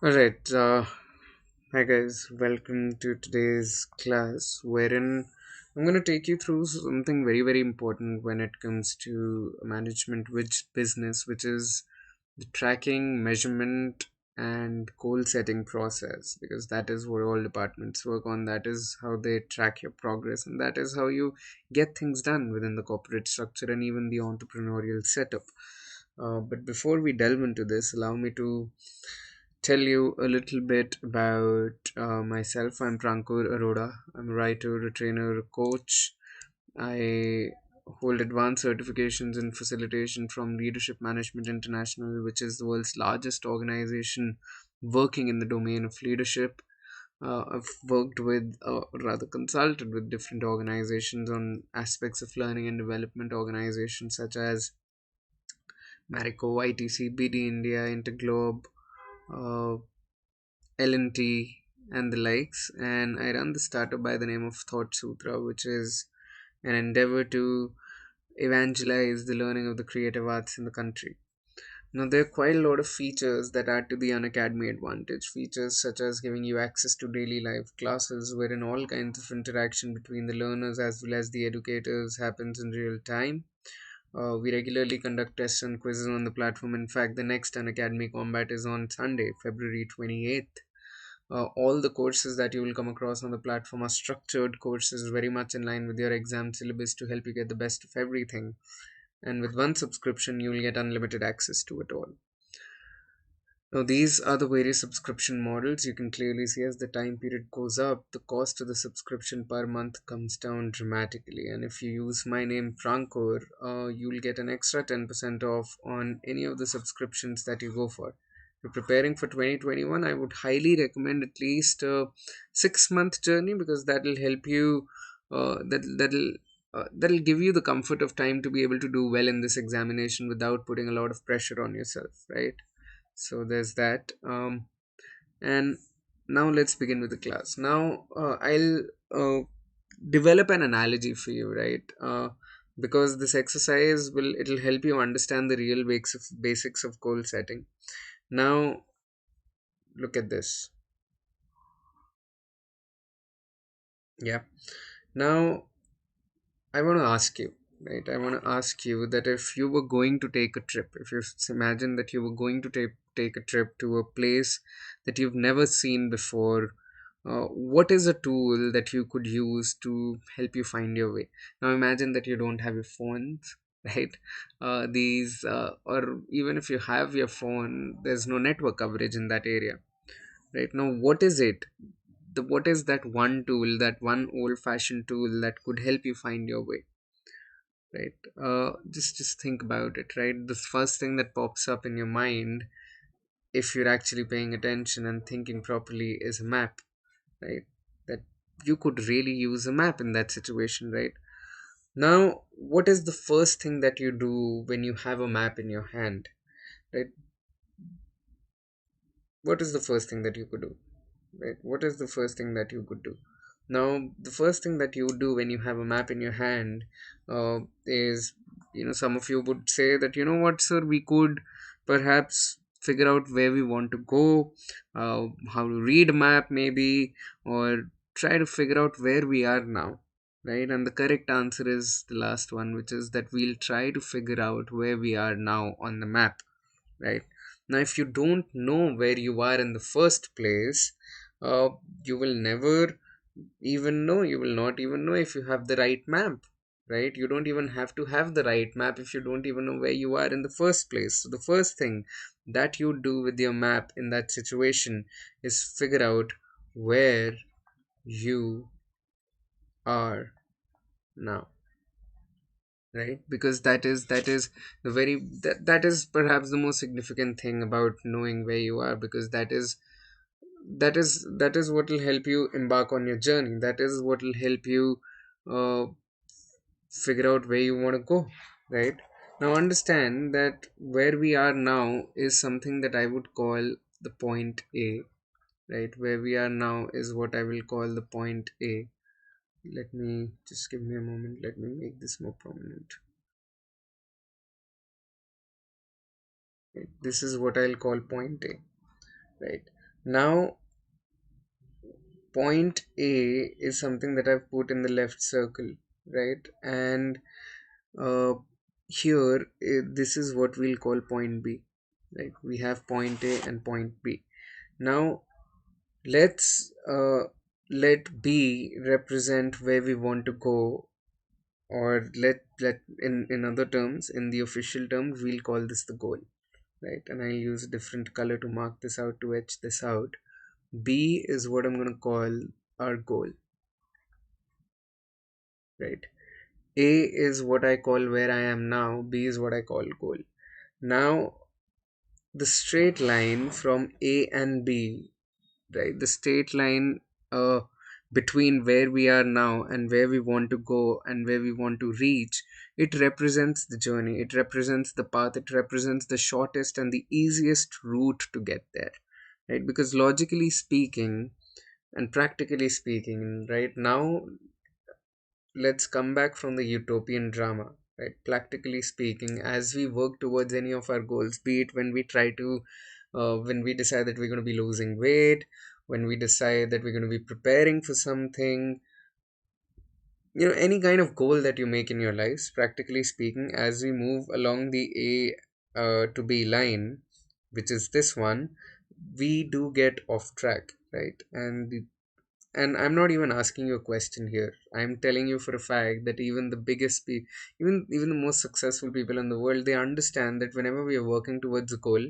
Alright, hi guys, welcome to today's class wherein I'm going to take you through something very important when it comes to management which business, which is the tracking, measurement, and goal setting process, because that is what all departments work on. That is how they track your progress, and that is how you get things done within the corporate structure and even the entrepreneurial setup. But before we delve into this, allow me to tell you a little bit about myself. I'm Prankur Arora. I'm a writer, a trainer, a coach. I hold advanced certifications in facilitation from Leadership Management International, which is the world's largest organization working in the domain of leadership. I've worked with, rather consulted with different organizations on aspects of learning and development organizations such as Marico, ITC, BD India, Interglobe, uh, L&T, and the likes. And I run the startup by the name of Thought Sutra, which is an endeavor to evangelize the learning of the creative arts in the country. Now, there are quite a lot of features that add to the Unacademy advantage. Features such as giving you access to daily live classes, wherein all kinds of interaction between the learners as well as the educators happens in real time. We regularly conduct tests and quizzes on the platform. In fact, the next Unacademy Combat is on Sunday, February 28th. All the courses that you will come across on the platform are structured courses very much in line with your exam syllabus to help you get the best of everything. And with one subscription, you will get unlimited access to it all. Now, these are the various subscription models. You can clearly see as the time period goes up, the cost of the subscription per month comes down dramatically. And if you use my name Prankur, you'll get an extra 10% off on any of the subscriptions that you go for. If you're preparing for 2021, I would highly recommend at least a 6-month journey, because that'll help you. That'll give you the comfort of time to be able to do well in this examination without putting a lot of pressure on yourself, right? So there's that. And now let's begin with the class. Now I'll develop an analogy for you, right? Because this exercise it'll help you understand the real basics of goal setting. Now look at this. Yeah. Now I want to ask you, right? I want to ask you that if you were going to take a trip, if you imagine that you were going to take a trip to a place that you've never seen before, what is a tool that you could use to help you find your way? Now imagine that you don't have your phones, right? Or even if you have your phone, there's no network coverage in that area, right? Now, what is it? What is that one tool, that one old-fashioned tool that could help you find your way? Right, just think about it, right? The first thing that pops up in your mind, if you're actually paying attention and thinking properly, is a map, right? That you could really use a map in that situation, right? Now, what is the first thing that you do when you have a map in your hand, right? What is the first thing that you could do, right? What is the first thing that you could do? Now, the first thing that you would do when you have a map in your hand, is, some of you would say that, what, sir, we could perhaps figure out where we want to go, how to read a map, maybe, or try to figure out where we are now, right? And the correct answer is the last one, which is that we'll try to figure out where we are now on the map, right? Now, if you don't know where you are in the first place, uh, you will never even know, you will not even know if you have the right map, right? You don't even have to have the right map if you don't even know where you are in the first place. So the first thing that you do with your map in that situation is figure out where you are now, right? Because that is the very that is perhaps the most significant thing about knowing where you are, because that is what will help you embark on your journey. That is what will help you uh, figure out where you want to go, right? Now understand that where we are now is something that I would call the point A, right? Where we are now is what I will call the point A. Let me just give me a moment. Let me make this more prominent. Right? This is what I'll call point A, right? Now point A is something that I've put in the left circle, right? And uh, here this is what we'll call point B, right? We have point A and point B. Now let's let B represent where we want to go, or let in other terms, in the official terms, we'll call this the goal, right? And I'll use a different color to mark this out, to etch this out. B is what I'm going to call our goal, right? A is what I call where I am now, B is what I call goal. Now the straight line from A and B, right? The straight line uh, between where we are now and where we want to go and where we want to reach, it represents the journey, it represents the path, it represents the shortest and the easiest route to get there, right? Because logically speaking and practically speaking, right now, let's come back from the utopian drama, right? Practically speaking, as we work towards any of our goals, be it when we try to when we decide that we're going to be losing weight, when we decide that we're going to be preparing for something, any kind of goal that you make in your lives, practically speaking, as we move along the A to B line, which is this one, we do get off track, right? And I'm not even asking you a question here. I'm telling you for a fact that even the even the most successful people in the world, they understand that whenever we are working towards a goal,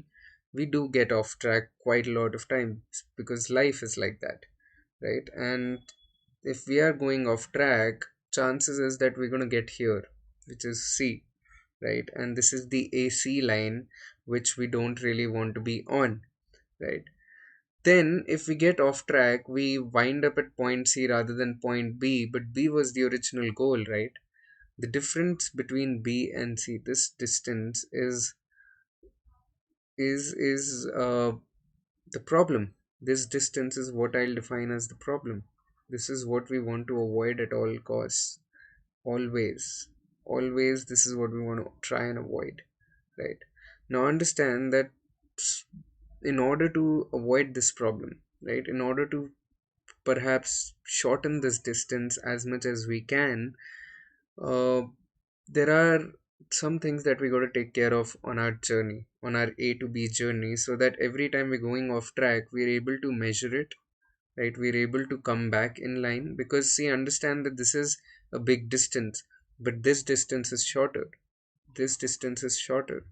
we do get off track quite a lot of times, because life is like that, right? And if we are going off track, chances is that we're going to get here, which is C, right? And this is the AC line, which we don't really want to be on, right? Then, if we get off track, we wind up at point C rather than point B, but B was the original goal, right? The difference between B and C, this distance is the problem. This distance is what I'll define as the problem. This is what we want to avoid at all costs. Always. Always, this is what we want to try and avoid, right? Now, understand that in order to avoid this problem, right, in order to perhaps shorten this distance as much as we can, uh, there are some things that we got to take care of on our journey, on our A to B journey, so that every time we're going off track, we're able to measure it, right? We're able to come back in line, because see, understand that this is a big distance, but this distance is shorter. This distance is shorter.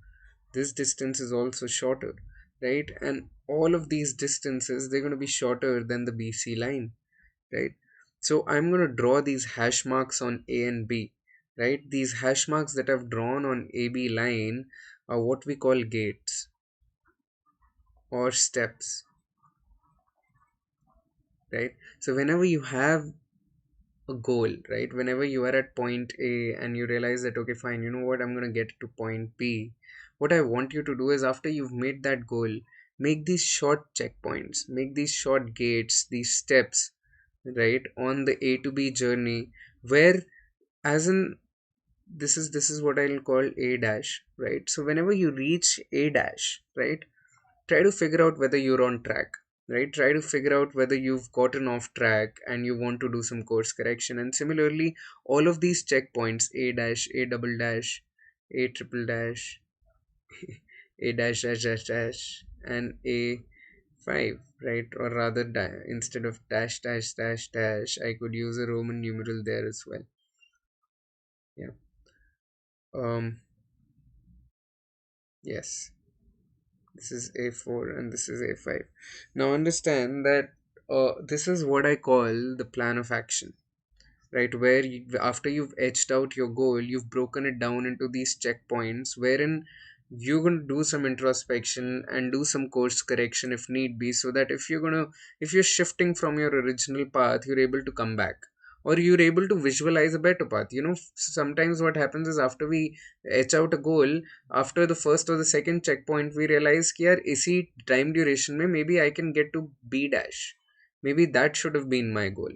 This distance is also shorter, right? And all of these distances, they're going to be shorter than the BC line, right? So I'm going to draw these hash marks on A and B, right? These hash marks that I've drawn on AB line are what we call gates or steps, right? So whenever you have a goal, right, whenever you are at point A and you realize that, okay, fine, you know what, I'm going to get to point B, what I want you to do is, after you've made that goal, make these short checkpoints, make these short gates, these steps, right, on the A to B journey, where, as in, this is what I'll call A dash, right? So whenever you reach A dash, right, try to figure out whether you're on track, right? Try to figure out whether you've gotten off track and you want to do some course correction. And similarly, all of these checkpoints, A dash, A double dash, A triple dash, A dash dash dash dash, and A 5, right? Or rather, instead of dash dash dash dash, I could use a Roman numeral there as well. Yeah. Yes, this is A4 and this is A5. Now understand that this is what I call the plan of action, right? Where after you've etched out your goal, you've broken it down into these checkpoints, wherein you're going to do some introspection and do some course correction if need be, so that if you're shifting from your original path, you're able to come back, or you're able to visualize a better path. Sometimes what happens is, after we etch out a goal, after the first or the second checkpoint, we realize कि यार इसी time duration में maybe I can get to B dash, maybe that should have been my goal,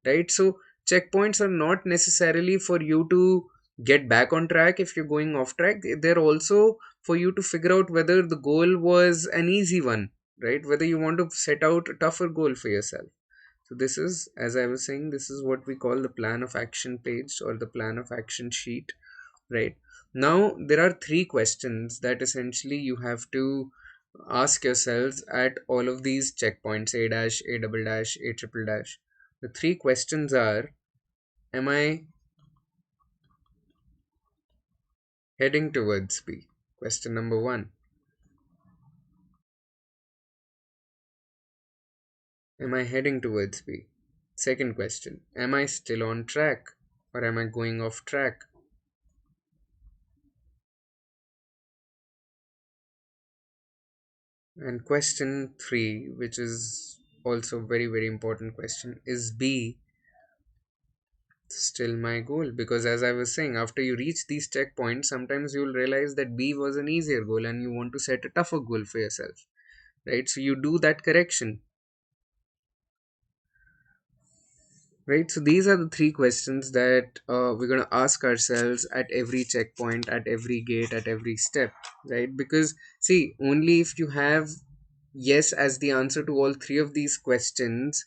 right? So checkpoints are not necessarily for you to get back on track if you're going off track. They're also for you to figure out whether the goal was an easy one, right? Whether you want to set out a tougher goal for yourself. So this is, as I was saying, this is what we call the plan of action page or the plan of action sheet, right? Now there are three questions that essentially you have to ask yourselves at all of these checkpoints: a dash, a double dash, a triple dash. The three questions are: am I heading towards B? Question number one. Am I heading towards B? Second question. Am I still on track or am I going off track? And question three, which is also very, very important question, is B still my goal? Because as I was saying, after you reach these checkpoints, sometimes you'll realize that B was an easier goal and you want to set a tougher goal for yourself, right? So you do that correction. Right, so these are the three questions that we're going to ask ourselves at every checkpoint, at every gate, at every step, right? Because, see, only if you have yes as the answer to all three of these questions,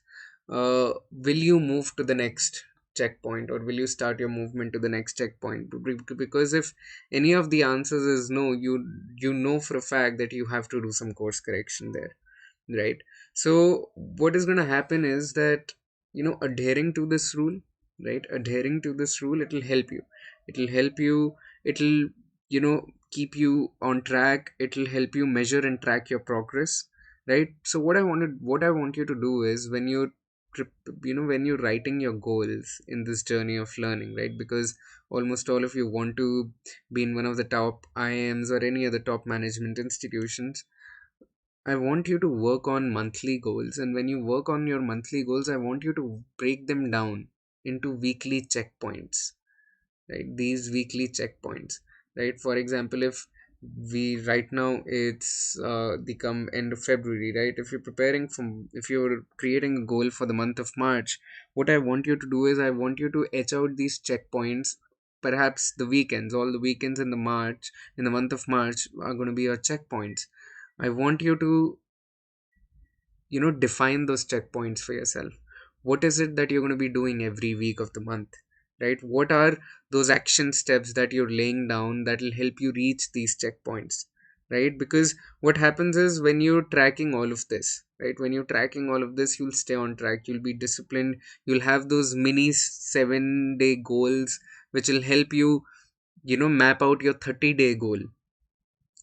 will you move to the next checkpoint or will you start your movement to the next checkpoint. Because if any of the answers is no, you know for a fact that you have to do some course correction there, right? So what is going to happen is that, adhering to this rule, right, adhering to this rule, it'll help you, it'll, keep you on track, it'll help you measure and track your progress, right? So what I want you to do is, when you're when you're writing your goals in this journey of learning, right? Because almost all of you want to be in one of the top IIMs or any other top management institutions. I want you to work on monthly goals. And when you work on your monthly goals, I want you to break them down into weekly checkpoints, right? These weekly checkpoints, right? For example, if we right now it's the come end of February, right? If you're creating a goal for the month of March, what I want you to do is, I want you to etch out these checkpoints. Perhaps the weekends, all the weekends in the month of March are going to be your checkpoints. I want you to, define those checkpoints for yourself. What is it that you're going to be doing every week of the month, right? What are those action steps that you're laying down that will help you reach these checkpoints, right? Because what happens is, when you're tracking all of this, right, when you're tracking all of this, you'll stay on track, you'll be disciplined, you'll have those mini 7-day goals which will help you, map out your 30-day goal,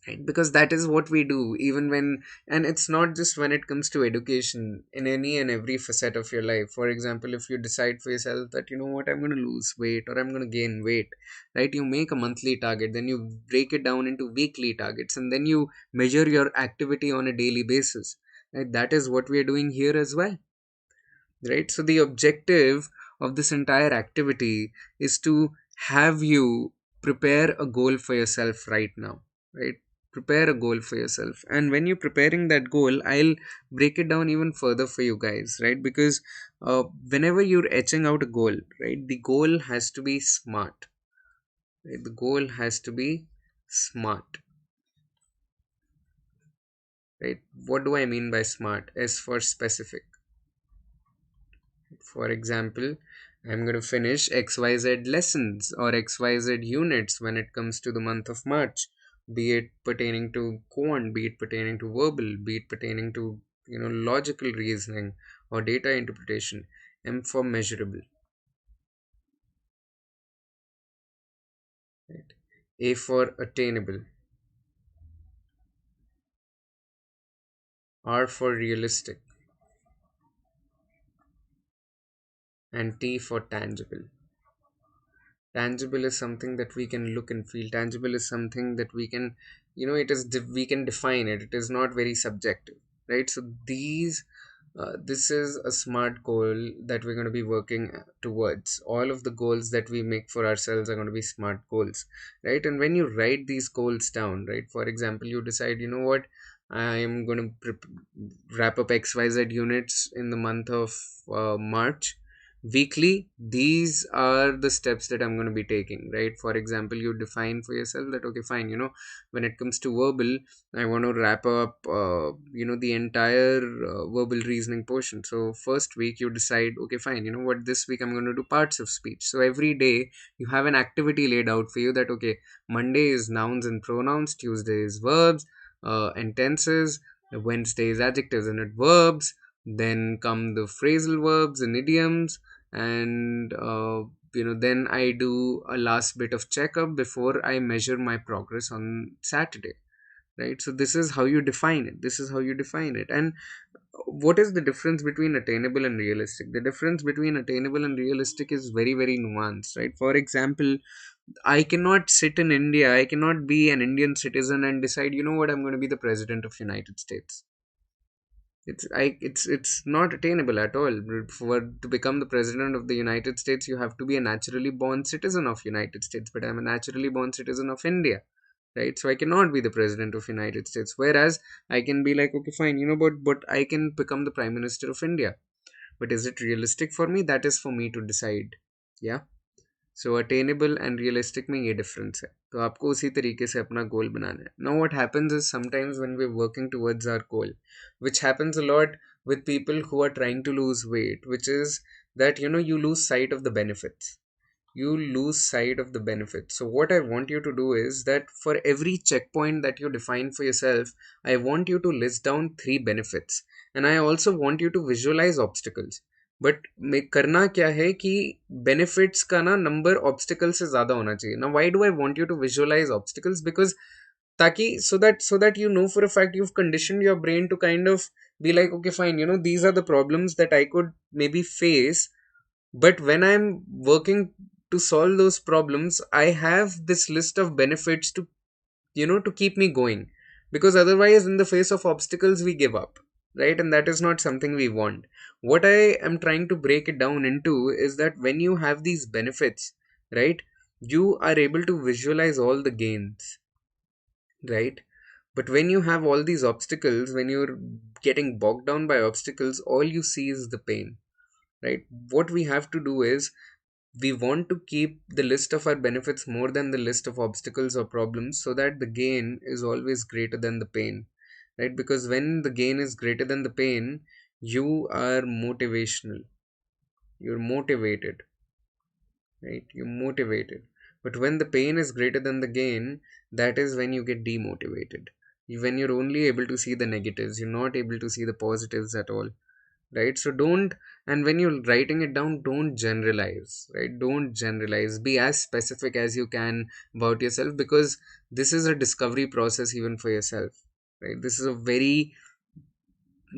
right? Because that is what we do, even when, and it's not just when it comes to education, in any and every facet of your life. For example, if you decide for yourself that, you know what, I'm going to lose weight or I'm going to gain weight, right? You make a monthly target, then you break it down into weekly targets, and then you measure your activity on a daily basis, right? That is what we are doing here as well, right? So the objective of this entire activity is to have you prepare a goal for yourself right now, right? Prepare a goal for yourself, and when you're preparing that goal, I'll break it down even further for you guys, right? Because whenever you're etching out a goal, right, the goal has to be smart, right? The goal has to be smart, right? What do I mean by smart? S for specific. For example, I'm going to finish XYZ lessons or XYZ units when it comes to the month of March, be it pertaining to quant, be it pertaining to verbal, be it pertaining to, logical reasoning or data interpretation. M for measurable, right? A for attainable, R for realistic, and T for tangible. Tangible is something that we can look and feel. Tangible is something that we can, we can define it. It is not very subjective, right? So this is a smart goal that we're going to be working towards. All of the goals that we make for ourselves are going to be smart goals, right? And when you write these goals down, right, for example, you decide, you know what, I am going to wrap up XYZ units in the month of March, weekly, these are the steps that I'm going to be taking, right? For example, you define for yourself that, okay, fine, when it comes to verbal, I want to wrap up, the entire verbal reasoning portion. So first week you decide, okay, fine, what, this week I'm going to do parts of speech. So every day you have an activity laid out for you that, okay, Monday is nouns and pronouns, Tuesday is verbs and tenses, Wednesday is adjectives and adverbs, then come the phrasal verbs and idioms, and then I do a last bit of checkup before I measure my progress on Saturday, right? So this is how you define it. And what is the difference between attainable and realistic? The difference between attainable and realistic is very, very nuanced, right? For example, I cannot sit in India, I cannot be an Indian citizen and decide, what, I'm going to be the president of United States. It's not attainable at all. For to become the president of the United States, you have to be a naturally born citizen of United States. But I'm a naturally born citizen of India, right? So I cannot be the president of United States. Whereas I can be like, okay, fine, but I can become the prime minister of India. But is it realistic for me? That is for me to decide. Yeah. So attainable and realistic में ये difference है. तो आपको उसी तरीके से अपना goal बनाना है. Now what happens is sometimes when we are working towards our goal, which happens a lot with people who are trying to lose weight, which is that you lose sight of the benefits. So what I want you to do is that for every checkpoint that you define for yourself, I want you to list down 3 benefits, and I also want you to visualize obstacles. But मैं करना क्या है कि benefits का ना number obstacle से ज्यादा होना चाहिए ना. Why do I want you to visualise obstacles? Because ताकि so that you know for a fact you've conditioned your brain to kind of be like, okay, fine, these are the problems that I could maybe face, but when I'm working to solve those problems, I have this list of benefits to keep me going, because otherwise in the face of obstacles we give up, right? And that is not something we want. What I am trying to break it down into is that when you have these benefits, right, you are able to visualize all the gains, right? But when you have all these obstacles, when you're getting bogged down by obstacles, all you see is the pain, right? What we have to do is we want to keep the list of our benefits more than the list of obstacles or problems, so that the gain is always greater than the pain, right? Because when the gain is greater than the pain, you are motivational, you're motivated, right? You're motivated. But when the pain is greater than the gain, that is when you get demotivated. When you're only able to see the negatives, you're not able to see the positives at all, right? So don't, and when you're writing it down, don't generalize, right? Don't generalize. Be as specific as you can about yourself, because this is a discovery process even for yourself, right? This is a very,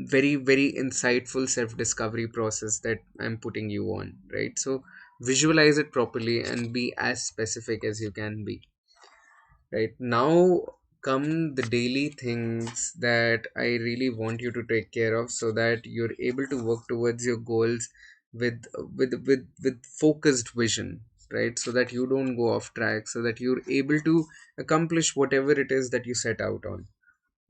very, very insightful self discovery process that I'm putting you on, right? So visualize it properly and be as specific as you can be. Right now come the daily things that I really want you to take care of, so that you're able to work towards your goals with focused vision, right? So that you don't go off track, so that you're able to accomplish whatever it is that you set out on,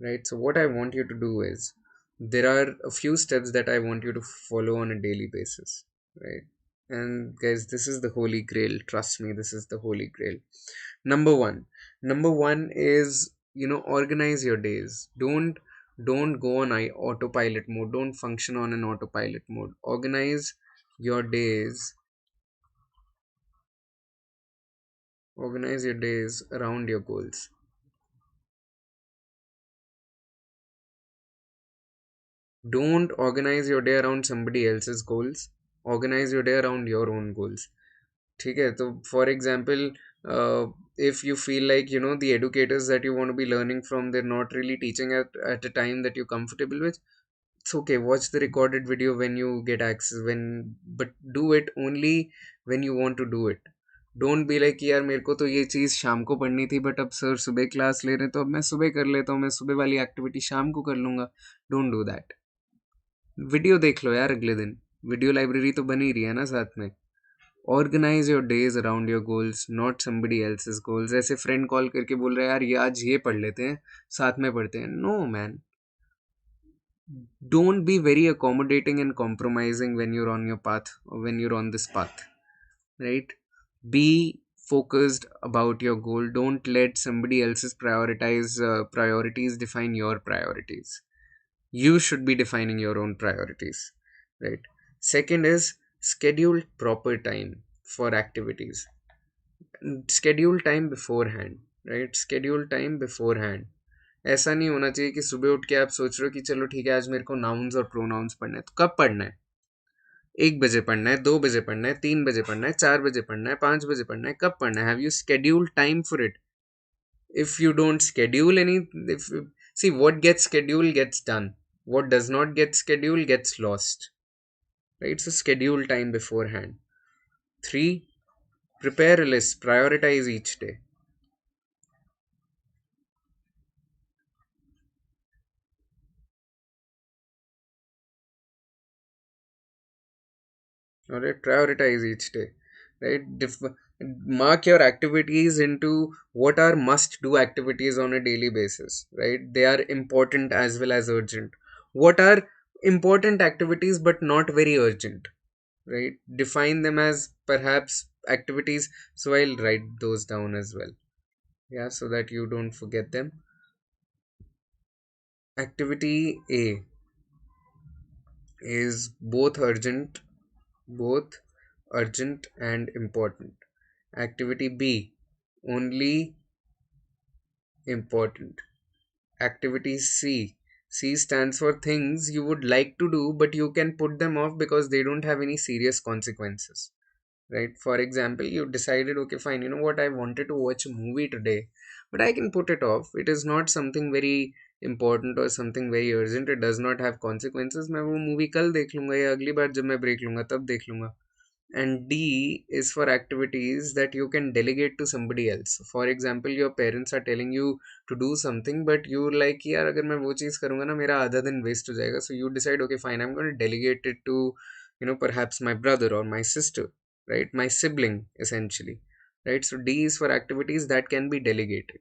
right? So what I want you to do is, there are a few steps that I want you to follow on a daily basis, right? And guys, this is the holy grail. Trust me, this is the holy grail. Number one is, organize your days. Don't go on autopilot mode. Don't function on an autopilot mode. Your days organize your days around your goals. Don't organize your day around somebody else's goals. Organize your day around your own goals. ठीक है. तो for example, if you feel like the educators that you want to be learning from, they're not really teaching at a time that you're comfortable with, it's okay. Watch the recorded video when you get access, but do it only when you want to do it. Don't be like कि यार मेरे को तो ये चीज़ शाम को पढ़नी थी, बट अब सर सुबह क्लास ले रहे हैं तो अब मैं सुबह कर लेता हूँ, मैं सुबह वाली एक्टिविटी शाम को कर लूँगा. Don't do that. वीडियो देख लो यार अगले दिन. वीडियो लाइब्रेरी तो बनी रही है ना साथ में. Organise your days around your goals, not somebody else's goals. ऐसे फ्रेंड कॉल करके बोल रहे हैं यार ये आज ये पढ़ लेते हैं, साथ में पढ़ते हैं. No man, don't be very accommodating and compromising when you're on your path or when you're on this path, right? Be focused about your goal. Don't let somebody else's priorities define your priorities. You should be defining your own priorities, right? Second is schedule proper time for activities. Schedule time beforehand, right? Schedule time beforehand. ऐसा नहीं होना चाहिए कि सुबह उठ के आप सोच रहे हो कि चलो ठीक है आज मेरे को नाउन्स और प्रोनाउंस पढ़ना है, तो कब पढ़ना है? 1 बजे पढ़ना है, 2 बजे पढ़ना है, 3 बजे पढ़ना है, 4 बजे पढ़ना है, 5 बजे पढ़ना है, कब पढ़ना है? Have you schedule time for it? If you don't schedule any, if see, what gets scheduled gets done, what does not get scheduled gets lost, right? So schedule time beforehand. 3, prepare a list, prioritize each day. All right, prioritize each day, right? Mark your activities into what are must do activities on a daily basis, right? They are important as well as urgent. What are important activities but not very urgent, right? Define them as perhaps activities. So I'll write those down as well, yeah, so that you don't forget them. Activity A is both urgent and important. Activity B, only important. Activity C, C stands for things you would like to do but you can put them off because they don't have any serious consequences, right? For example, you decided, okay, fine, you know what, I wanted to watch a movie today, but I can put it off. It is not something very important or something very urgent. It does not have consequences. मैं वो movie कल देख लूंगा या अगली बार जब मैं break लूंगा तब देख लूंगा. And D is for activities that you can delegate to somebody else. For example, your parents are telling you to do something, but you like कि यार अगर मैं वो चीज़ करूँगा ना मेरा आधा दिन वेस्ट हो जाएगा. So you decide, okay, fine, I'm going to delegate it to, perhaps my brother or my sister, right? My sibling, essentially, right? So D is for activities that can be delegated,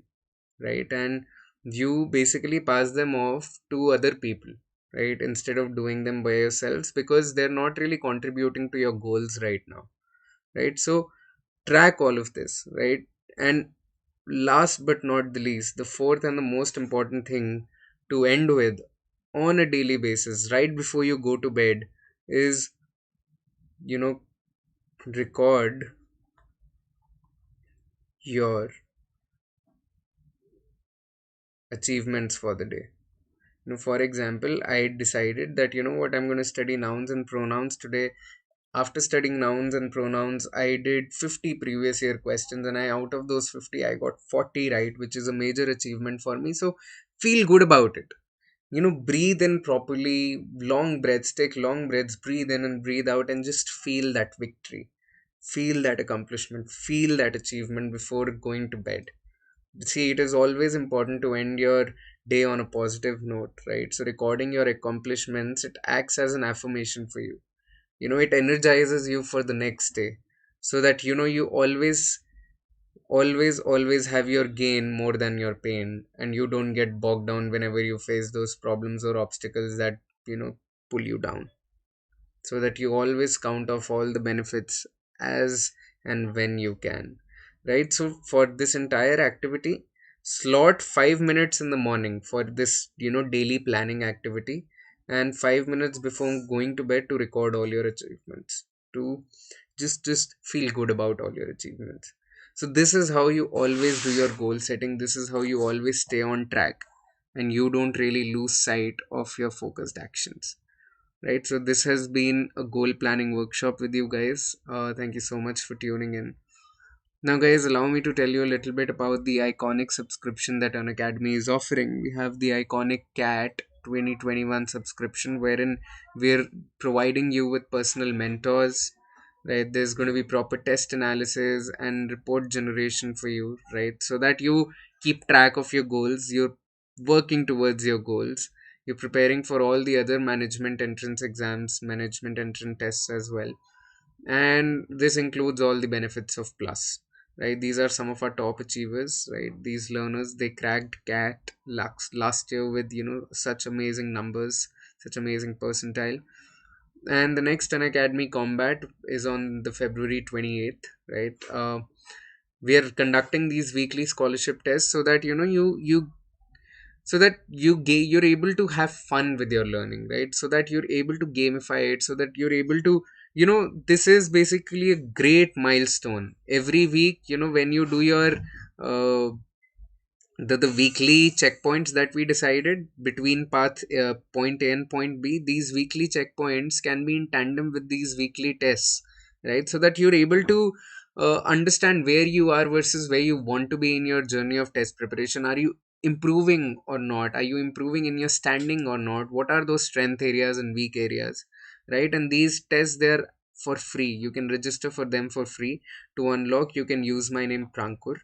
right? And you basically pass them off to other people, right, instead of doing them by yourselves because they're not really contributing to your goals right now, right? So track all of this, right? And last but not the least, the fourth and the most important thing to end with on a daily basis right before you go to bed is, you know record your achievements for the day. For example, I decided that, you know what, I'm going to study nouns and pronouns today. After studying nouns and pronouns, I did 50 previous year questions, and out of those 50 I got 40 right, which is a major achievement for me. So feel good about it. Breathe in properly, long breaths, take long breaths, breathe in and breathe out, and just feel that victory, feel that accomplishment, feel that achievement before going to bed. See, it is always important to end your day on a positive note, right? So recording your accomplishments, it acts as an affirmation for you. It energizes you for the next day, so that you always have your gain more than your pain, and you don't get bogged down whenever you face those problems or obstacles that pull you down, so that you always count off all the benefits as and when you can, right? So for this entire activity, slot 5 minutes in the morning for this daily planning activity, and 5 minutes before going to bed to record all your achievements, to just feel good about all your achievements. So this is how you always do your goal setting. This is how you always stay on track, and you don't really lose sight of your focused actions, right? So this has been a goal planning workshop with you guys. Thank you so much for tuning in. Now, guys, allow me to tell you a little bit about the iconic subscription that Unacademy is offering. We have the iconic CAT 2021 subscription, wherein we're providing you with personal mentors, right? There's going to be proper test analysis and report generation for you, right? So that you keep track of your goals, you're working towards your goals, you're preparing for all the other management entrance exams, management entrance tests as well. And this includes all the benefits of Plus, right? These are some of our top achievers, right? These learners, they cracked CAT last year with, such amazing numbers, such amazing percentile. And the next Unacademy Combat is on the February 28th, right? We are conducting these weekly scholarship tests so that, you're able to have fun with your learning, right? So that you're able to gamify it, so that you're able to, this is basically a great milestone every week, when you do your uh, the weekly checkpoints that we decided between path point A and point B. These weekly checkpoints can be in tandem with these weekly tests, right? So that you're able to understand where you are versus where you want to be in your journey of test preparation. Are you improving or not? Are you improving in your standing or not? What are those strength areas and weak areas, right? And these tests, they're for free. You can register for them for free. To unlock, you can use my name Prankur,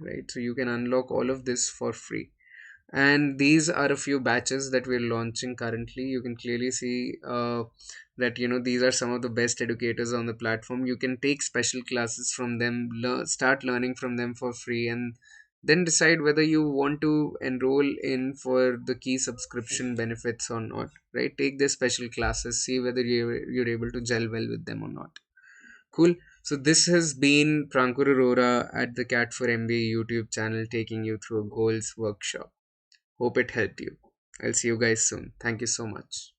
right? So you can unlock all of this for free. And these are a few batches that we're launching currently. You can clearly see that these are some of the best educators on the platform. You can take special classes from them, start learning from them for free, and then decide whether you want to enroll in for the key subscription benefits or not, right? Take their special classes, see whether you're able to gel well with them or not. Cool. So this has been Prankur Arora at the CAT4MBA YouTube channel, taking you through a goals workshop. Hope it helped you. I'll see you guys soon. Thank you so much.